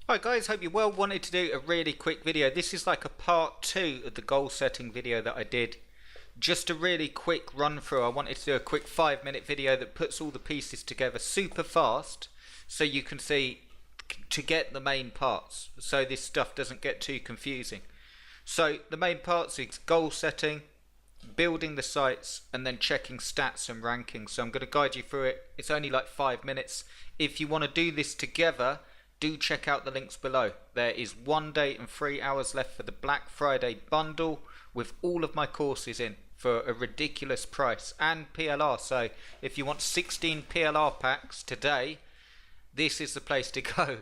Hi guys, hope you're well. Wanted to do a really quick video. This is like a part 2 of the goal setting video that I did. Just a really quick run through. I wanted to do a quick 5-minute video that puts all the pieces together super fast so you can see to get the main parts, so this stuff doesn't get too confusing. So the main parts is goal setting, building the sites, and then checking stats and rankings. So I'm going to guide you through it. It's only like 5 minutes. If you want to do this together, do check out the links below. There is 1 day and 3 hours left for the Black Friday bundle with all of my courses in for a ridiculous price, and PLR. So if you want 16 PLR packs today, this is the place to go.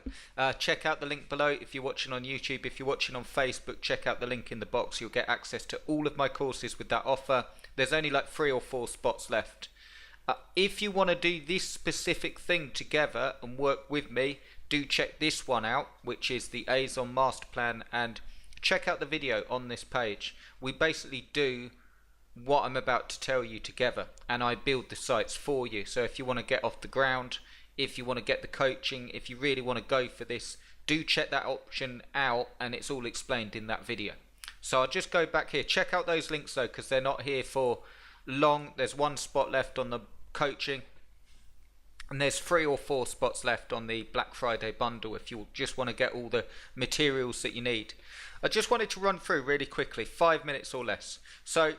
Check out the link below if you're watching on YouTube. If you're watching on Facebook, check out the link in the box. You'll get access to all of my courses with that offer. There's only like 3 or 4 spots left. If you want to do this specific thing together and work with me, do check this one out, which is the ASON Master Plan, and check out the video on this page. We basically do what I'm about to tell you together, and I build the sites for you. So if you want to get off the ground, if you want to get the coaching, if you really want to go for this, do check that option out, and it's all explained in that video. So I'll just go back here. Check out those links though, because they're not here for long. There's 1 spot left on the coaching, and there's 3 or 4 spots left on the Black Friday bundle if you just want to get all the materials that you need. I just wanted to run through really quickly, 5 minutes or less. So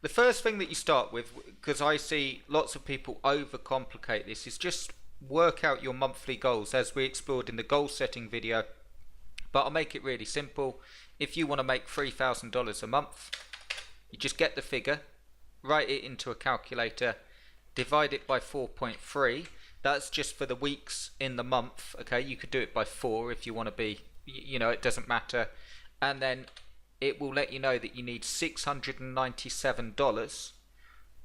the first thing that you start with, because I see lots of people overcomplicate this, is just work out your monthly goals as we explored in the goal setting video. But I'll make it really simple. If you want to make $3,000 a month, you just get the figure, write it into a calculator, divide it by 4.3. That's just for the weeks in the month. Okay, you could do it by 4 if you want to be, it doesn't matter. And then it will let you know that you need $697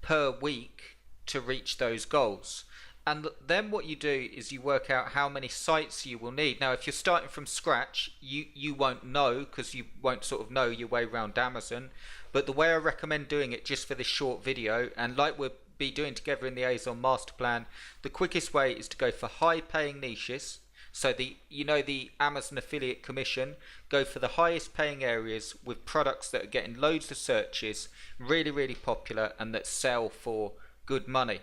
per week to reach those goals. And then what you do is you work out how many sites you will need. Now if you're starting from scratch, you won't know, because you won't sort of know your way around Amazon. But the way I recommend doing it, just for this short video, and like we'll be doing together in the ASON Master Plan, the quickest way is to go for high paying niches. So the Amazon affiliate commission, go for the highest paying areas with products that are getting loads of searches, really popular, and that sell for good money.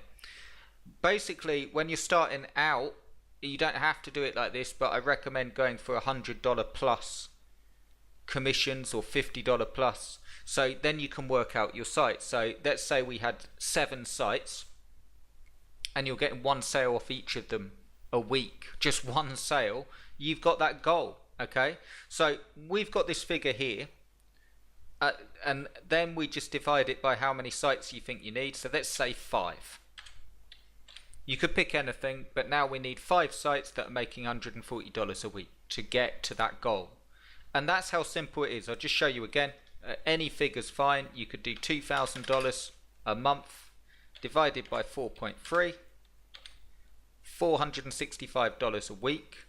Basically, when you're starting out, you don't have to do it like this, but I recommend going for $100 plus commissions or $50 plus. So then you can work out your sites. So let's say we had 7 sites and you're getting 1 sale off each of them a week, just 1 sale. You've got that goal. Okay, so we've got this figure here, and then we just divide it by how many sites you think you need. So let's say 5. You could pick anything, but now we need 5 sites that are making $140 a week to get to that goal. And that's how simple it is. I'll just show you again. Any figure's fine. You could do $2,000 a month divided by 4.3, $465 a week,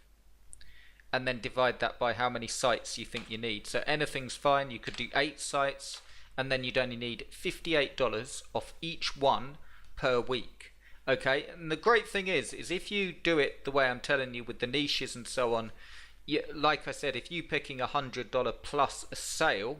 and then divide that by how many sites you think you need. So anything's fine. You could do 8 sites, and then you'd only need $58 off each one per week. Okay, and the great thing is if you do it the way I'm telling you with the niches and so on, like I said, if you're picking $100 plus a sale,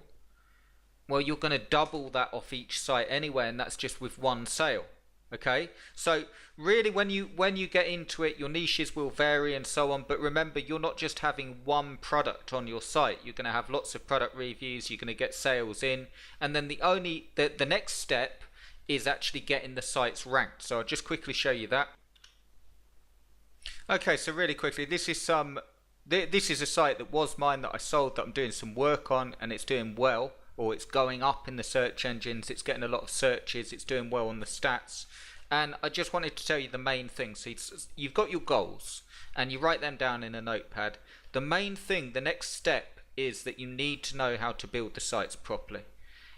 well, you're going to double that off each site anyway, and that's just with 1 sale. Okay, so really when you get into it, your niches will vary and so on, but remember, you're not just having 1 product on your site. You're going to have lots of product reviews, you're going to get sales in, and then the next step is actually getting the sites ranked. So I'll just quickly show you that. Okay, so really quickly, this is a site that was mine that I sold, that I'm doing some work on, and it's doing well, or it's going up in the search engines, it's getting a lot of searches, it's doing well on the stats. And I just wanted to tell you the main thing. So you've got your goals and you write them down in a notepad. The main thing, the next step, is that you need to know how to build the sites properly.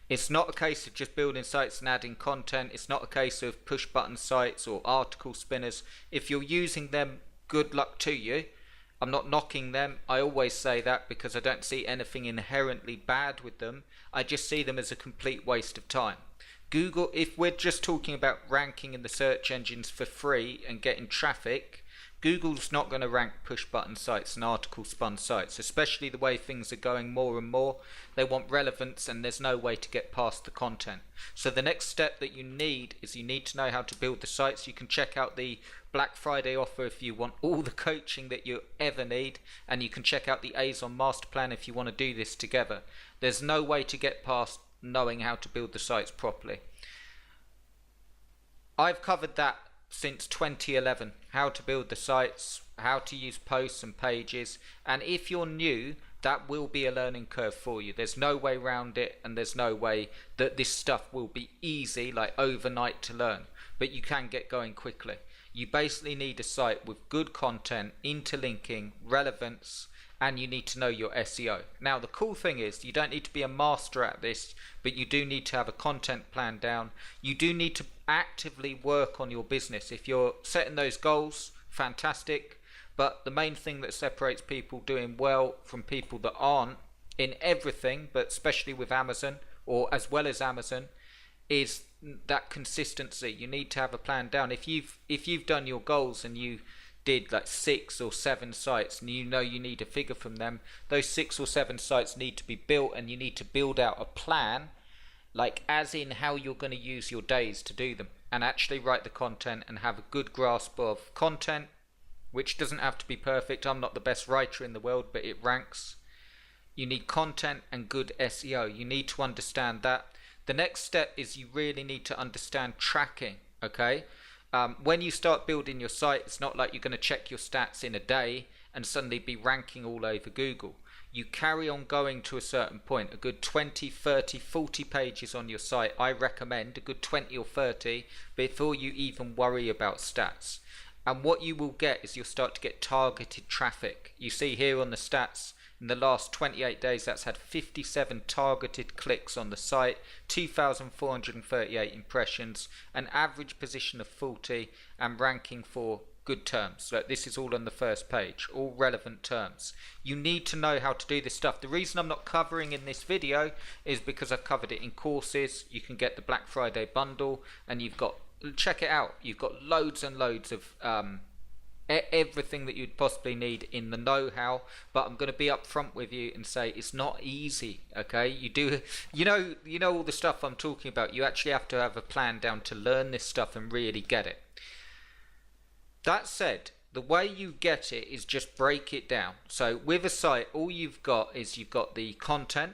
It's not a case of just building sites and adding content. It's not a case of push button sites or article spinners. If you're using them, good luck to you. I'm not knocking them. I always say that because I don't see anything inherently bad with them. I just see them as a complete waste of time. Google, if we're just talking about ranking in the search engines for free and getting traffic, Google's not going to rank push button sites and article spun sites, especially the way things are going more and more. They want relevance, and there's no way to get past the content. So the next step that you need is you need to know how to build the sites. You can check out the Black Friday offer if you want all the coaching that you ever need, and you can check out the Azon Master Plan if you want to do this together. There's no way to get past knowing how to build the sites properly. I've covered that since 2011, how to build the sites, how to use posts and pages, and if you're new, that will be a learning curve for you. There's no way around it, and there's no way that this stuff will be easy, like overnight to learn, but you can get going quickly. You basically need a site with good content, interlinking, relevance, and you need to know your SEO. Now the cool thing is you don't need to be a master at this, but you do need to have a content plan down. You do need to actively work on your business. If you're setting those goals, fantastic, but the main thing that separates people doing well from people that aren't in everything, but especially with Amazon, or as well as Amazon, is that consistency. You need to have a plan down. If you've done your goals and you did like 6 or 7 sites and you know you need a figure from them, those 6 or 7 sites need to be built, and you need to build out a plan, like as in how you're going to use your days to do them, and actually write the content and have a good grasp of content, which doesn't have to be perfect. I'm not the best writer in the world, but it ranks. You need content and good SEO. You need to understand that. The next step is you really need to understand tracking, okay? When you start building your site, it's not like you're going to check your stats in a day and suddenly be ranking all over Google. You carry on going to a certain point, a good 20, 30, 40 pages on your site. I recommend a good 20 or 30 before you even worry about stats. And what you will get is you'll start to get targeted traffic. You see here on the stats, in the last 28 days, that's had 57 targeted clicks on the site, 2,438 impressions, an average position of 40, and ranking for good terms. So this is all on the first page, all relevant terms. You need to know how to do this stuff. The reason I'm not covering in this video is because I've covered it in courses. You can get the Black Friday bundle, and you've got, check it out, you've got loads and loads of everything that you'd possibly need in the know-how. But I'm going to be upfront with you and say it's not easy, okay? You know all the stuff I'm talking about. You actually have to have a plan down to learn this stuff and really get it. That said, the way you get it is just break it down. So with a site, all you've got is you've got the content,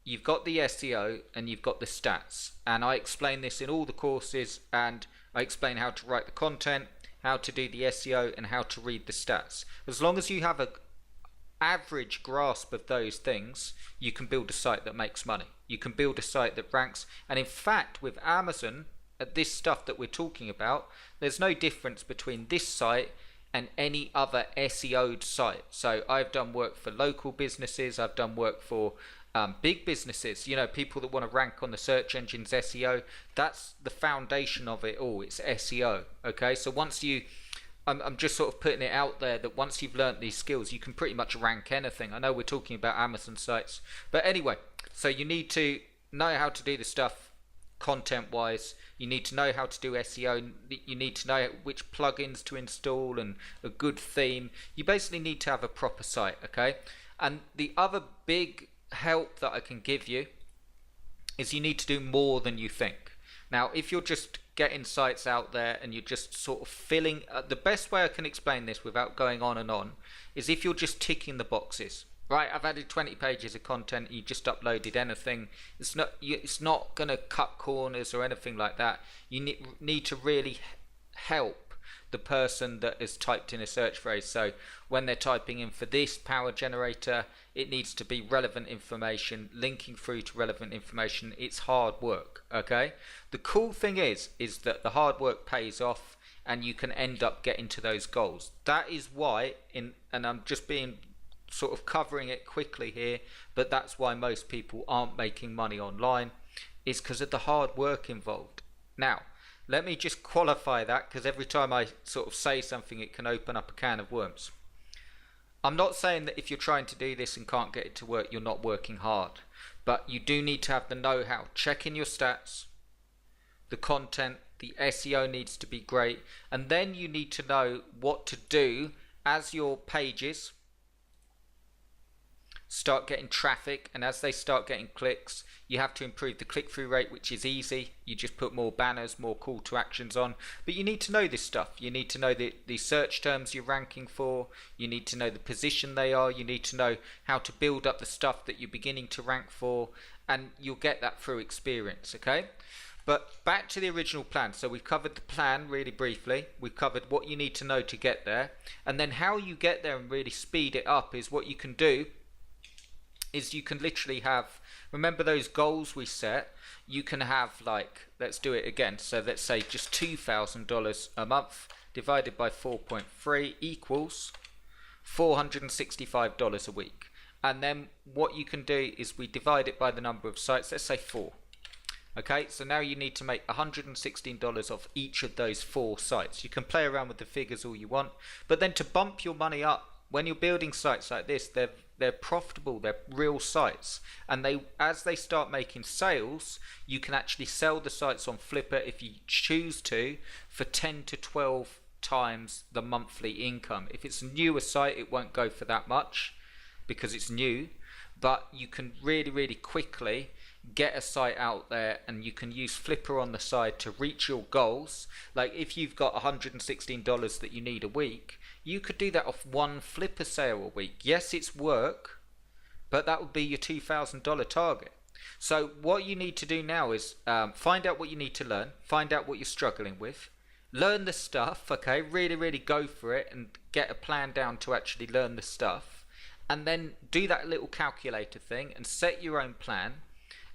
you've got the SEO, and you've got the stats. And I explain this in all the courses, and I explain how to write the content, how to do the SEO, and how to read the stats. As long as you have an average grasp of those things, you can build a site that makes money. You can build a site that ranks. And in fact, with Amazon, this stuff that we're talking about, there's no difference between this site and any other SEO'd site. So I've done work for local businesses, I've done work for big businesses, people that want to rank on the search engines SEO. That's the foundation of it all. It's SEO. Okay, so once I'm just sort of putting it out there that once you've learnt these skills, you can pretty much rank anything. I know we're talking about Amazon sites, but anyway, so you need to know how to do the stuff content wise. You need to know how to do SEO. You need to know which plugins to install and a good theme. You basically need to have a proper site, okay? And the other big help that I can give you is you need to do more than you think. Now, if you're just getting sites out there and you're just sort of filling, the best way I can explain this without going on and on is if you're just ticking the boxes. Right, I've added 20 pages of content, you just uploaded anything. It's not going to cut corners or anything like that. You need to really help the person that has typed in a search phrase. So when they're typing in for this power generator, it needs to be relevant information, linking through to relevant information. It's hard work, okay? The cool thing is that the hard work pays off and you can end up getting to those goals. That is why, and I'm just being sort of covering it quickly here, but that's why most people aren't making money online, is because of the hard work involved. Now, let me just qualify that, because every time I sort of say something, it can open up a can of worms. I'm not saying that if you're trying to do this and can't get it to work, you're not working hard, but you do need to have the know-how. Checking your stats, the content, the SEO needs to be great, and then you need to know what to do as your pages start getting traffic, and as they start getting clicks, you have to improve the click-through rate, which is easy. You just put more banners, more call to actions on, but you need to know this stuff. You need to know the search terms you're ranking for, you need to know the position they are, you need to know how to build up the stuff that you're beginning to rank for, and you'll get that through experience, okay? But back to the original plan. So we've covered the plan really briefly. We've covered what you need to know to get there, and then how you get there and really speed it up is what you can do is you can literally have, remember those goals we set, you can have, like, let's do it again. So let's say just $2,000 a month divided by 4.3 equals $465 a week. And then what you can do is we divide it by the number of sites, let's say 4. Okay, so now you need to make $116 off each of those 4 sites. You can play around with the figures all you want, but then to bump your money up, when you're building sites like this, they're profitable, they're real sites, and as they start making sales, you can actually sell the sites on Flipper if you choose to for 10 to 12 times the monthly income. If it's a newer site, it won't go for that much because it's new, but you can really quickly get a site out there, and you can use Flipper on the side to reach your goals. Like if you've got $116 that you need a week, you could do that off one Flipper sale a week. Yes, it's work, but that would be your $2,000 target. So what you need to do now is find out what you need to learn, find out what you're struggling with, learn the stuff, okay, really go for it and get a plan down to actually learn the stuff, and then do that little calculator thing and set your own plan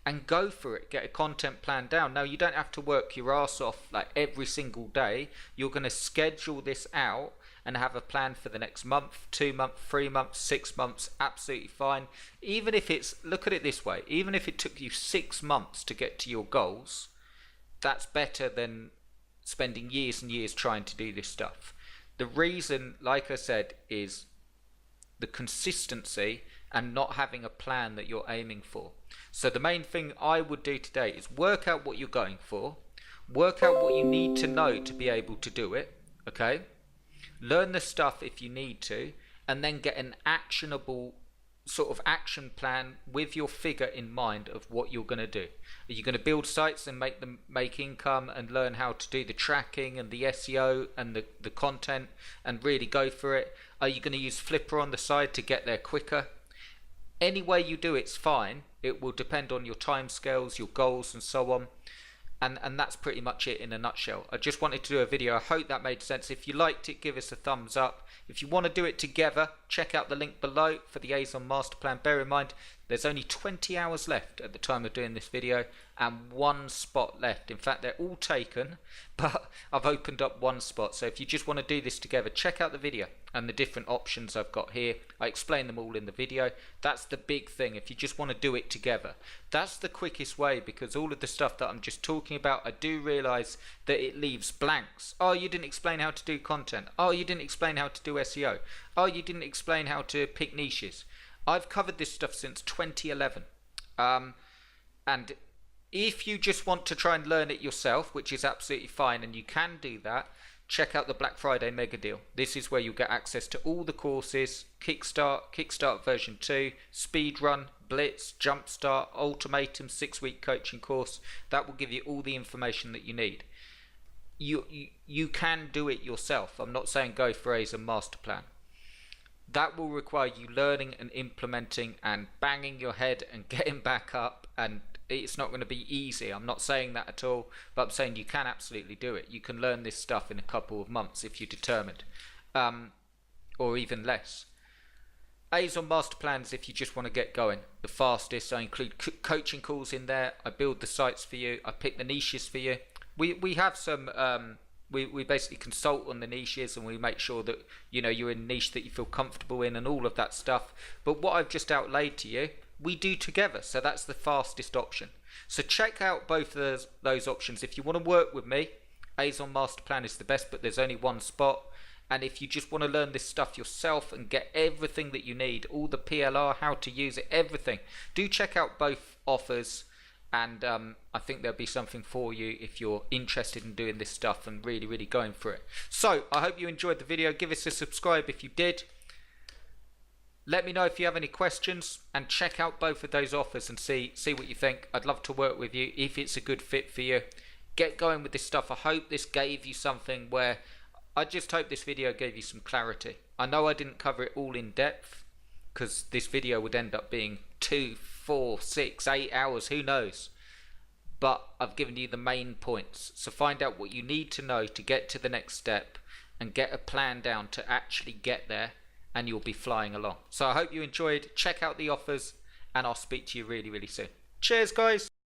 and go for it. Get a content plan down. Now, you don't have to work your ass off like every single day. You're going to schedule this out and have a plan for the next month, 2 months, 3 months, 6 months, absolutely fine. Even if it's, look at it this way, even if it took you 6 months to get to your goals, that's better than spending years and years trying to do this stuff. The reason, like I said, is the consistency and not having a plan that you're aiming for. So the main thing I would do today is work out what you're going for, work out what you need to know to be able to do it, okay? Learn the stuff if you need to, and then get an actionable sort of action plan with your figure in mind of what you're going to do. Are you going to build sites and make income and learn how to do the tracking and the SEO and the content and really go for it? Are you going to use Flipper on the side to get there quicker? Any way you do it's fine. It will depend on your timescales, your goals, and so on. And that's pretty much it in a nutshell. I just wanted to do a video. I hope that made sense. If you liked it, give us a thumbs up. If you want to do it together, check out the link below for the ASON Master Plan. Bear in mind, there's only 20 hours left at the time of doing this video and 1 spot left. In fact, they're all taken, but I've opened up 1 spot. So if you just want to do this together, check out the video and the different options I've got here. I explain them all in the video. That's the big thing. If you just want to do it together, that's the quickest way, because all of the stuff that I'm just talking about, I do realize that it leaves blanks. Oh, you didn't explain how to do content. Oh, you didn't explain how to do SEO. Oh, you didn't explain how to pick niches. I've covered this stuff since 2011. And if you just want to try and learn it yourself, which is absolutely fine, and you can do that, check out the Black Friday mega deal. This is where you get access to all the courses: Kickstart version 2, Speedrun, Blitz, Jumpstart, Ultimatum 6-week coaching course. That will give you all the information that you need. You can do it yourself. I'm not saying go for ASON Master Plan. That will require you learning and implementing and banging your head and getting back up, and it's not going to be easy. I'm not saying that at all, but I'm saying you can absolutely do it. You can learn this stuff in a couple of months if you're determined, or even less. ASON Master Plans, if you just want to get going, the fastest. I include coaching calls in there. I build the sites for you. I pick the niches for you. We have some. We basically consult on the niches, and we make sure that you're in a niche that you feel comfortable in and all of that stuff. But what I've just outlaid to you, we do together. So that's the fastest option. So check out both of those options. If you want to work with me, ASON Master Plan is the best, but there's only 1 spot. And if you just want to learn this stuff yourself and get everything that you need, all the PLR, how to use it, everything, do check out both offers. and I think there'll be something for you if you're interested in doing this stuff and really going for it. So I hope you enjoyed the video. Give us a subscribe if you did. Let me know if you have any questions, and check out both of those offers and see what you think. I'd love to work with you if it's a good fit for you. Get going with this stuff. I hope this gave you something where I just hope this video gave you some clarity. I know I didn't cover it all in depth because this video would end up being 2, 4, 6, 8 hours, who knows. But I've given you the main points. So find out what you need to know to get to the next step and get a plan down to actually get there, and you'll be flying along. So I hope you enjoyed. Check out the offers, and I'll speak to you really soon. Cheers, guys.